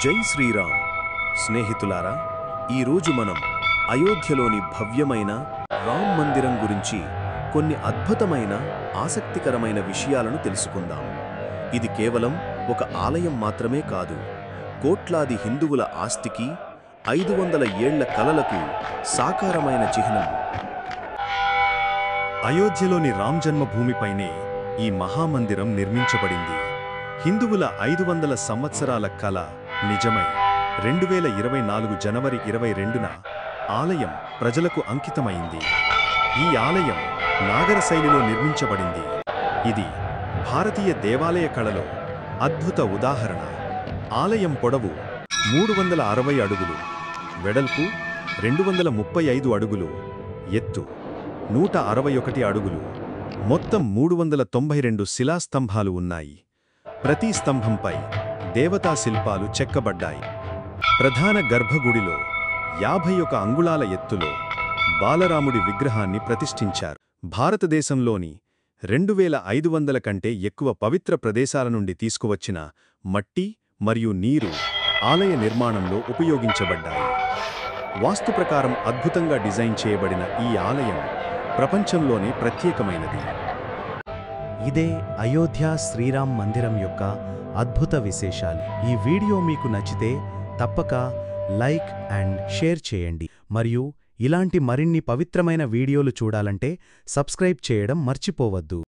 జై శ్రీరామ్ స్నేహితులారా, ఈరోజు మనం అయోధ్యలోని భవ్యమైన రామ్ మందిరం గురించి కొన్ని అద్భుతమైన ఆసక్తికరమైన విషయాలను తెలుసుకుందాం. ఇది కేవలం ఒక ఆలయం మాత్రమే కాదు, కోట్లాది హిందువుల ఆస్తికి 500 ఏళ్ల కలలకు సాకారమైన చిహ్నం. అయోధ్యలోని రామ్ జన్మభూమిపైనే ఈ మహామందిరం నిర్మించబడింది. హిందువుల 500 సంవత్సరాల కల నిజమై 2024 జనవరి 22న ఆలయం ప్రజలకు అంకితమైంది. ఈ ఆలయం నాగర శైలిలో నిర్మించబడింది. ఇది భారతీయ దేవాలయ కళలో అద్భుత ఉదాహరణ. ఆలయం పొడవు 360 అడుగులు, వెడల్పు 235 అడుగులు, ఎత్తు 161 అడుగులు, మొత్తం 392 శిలాస్తంభాలు ఉన్నాయి. ప్రతి స్తంభంపై దేవతా శిల్పాలు చెక్కబడ్డాయి. ప్రధాన గర్భగుడిలో 51 అంగుళాల ఎత్తులో బాలరాముడి విగ్రహాన్ని ప్రతిష్ఠించారు. భారతదేశంలోని 2500 కంటే ఎక్కువ పవిత్ర ప్రదేశాల నుండి తీసుకువచ్చిన మట్టి మరియు నీరు ఆలయ నిర్మాణంలో ఉపయోగించబడ్డాయి. వాస్తు ప్రకారం అద్భుతంగా డిజైన్ చేయబడిన ఈ ఆలయం ప్రపంచంలోనే ప్రత్యేకమైనది. ఇదే అయోధ్య శ్రీరామ్ మందిరం యొక్క అద్భుత విశేషాలు. ఈ వీడియో మీకు నచ్చితే తప్పక లైక్ అండ్ షేర్ చేయండి. మరియు ఇలాంటి మరిన్ని పవిత్రమైన వీడియోలు చూడాలంటే సబ్స్క్రైబ్ చేయడం మర్చిపోవద్దు.